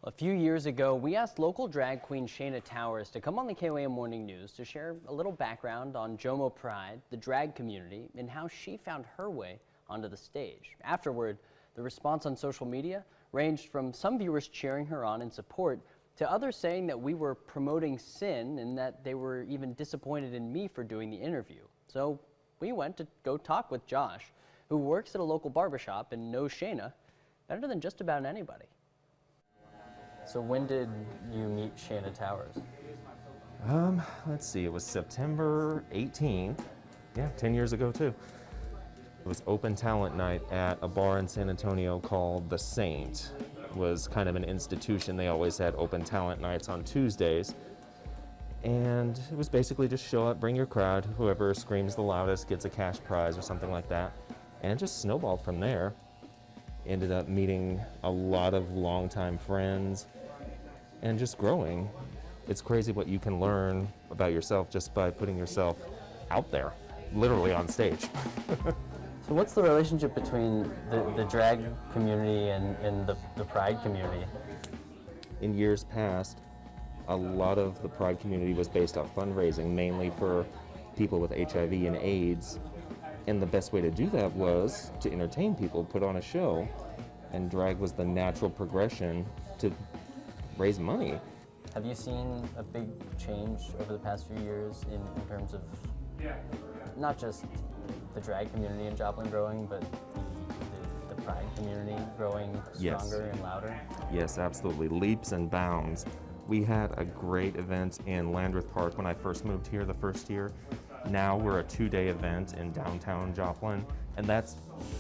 A few years ago, we asked local drag queen Shayna Towers to come on the KOAM Morning News to share a little background on JOMO Pride, the drag community, and how she found her way onto the stage. Afterward, the response on social media ranged from some viewers cheering her on in support to others saying that we were promoting sin and that they were even disappointed in me for doing the interview. So we went to go talk with Josh, who works at a local barbershop and knows Shayna better than just about anybody. So when did you meet Shayna Towers? Let's see, it was September 18th. Yeah, 10 years ago too. It was open talent night at a bar in San Antonio called The Saint. It was kind of an institution. They always had open talent nights on Tuesdays. And it was basically just show up, bring your crowd, whoever screams the loudest gets a cash prize or something like that. And it just snowballed from there. Ended up meeting a lot of longtime friends and just growing. It's crazy what you can learn about yourself just by putting yourself out there, literally on stage. So what's the relationship between the drag community and the Pride community? In years past, a lot of the Pride community was based off fundraising, mainly for people with HIV and AIDS. And the best way to do that was to entertain people, put on a show, and drag was the natural progression to raise money. Have you seen a big change over the past few years in terms of not just the drag community in Joplin growing, but the Pride community growing stronger and louder? Yes, absolutely. Leaps and bounds. We had a great event in Landreth Park when I first moved here the first year. Now we're a 2-day event in downtown Joplin, and that's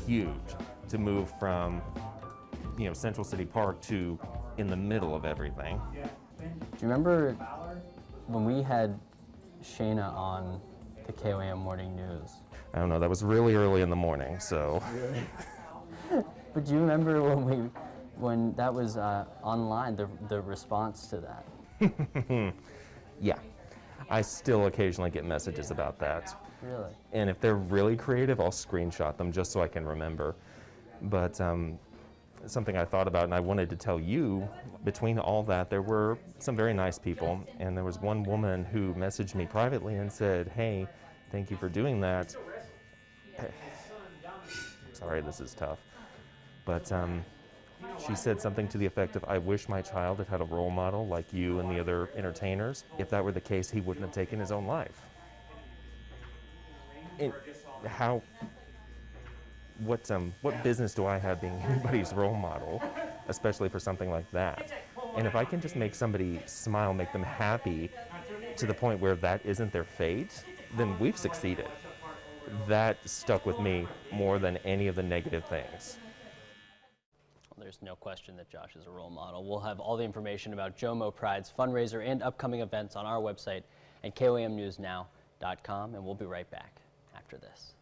huge to move from, Central City Park to in the middle of everything. Do you remember when we had Shayna on the KOAM Morning News? I don't know, that was really early in the morning, so. Really? But do you remember when that was online, the response to that? Yeah. I still occasionally get messages about that. Really? And if they're really creative, I'll screenshot them just so I can remember. But something I thought about and I wanted to tell you, between all that, there were some very nice people. And there was one woman who messaged me privately and said, "Hey, thank you for doing that." Sorry, this is tough. But she said something to the effect of, "I wish my child had had a role model like you and the other entertainers. If that were the case, he wouldn't have taken his own life." And what business do I have being anybody's role model, especially for something like that? And if I can just make somebody smile, make them happy to the point where that isn't their fate, then we've succeeded. That stuck with me more than any of the negative things. There's no question that Josh is a role model. We'll have all the information about JOMO Pride's fundraiser and upcoming events on our website at KOAMnewsnow.com, and we'll be right back after this.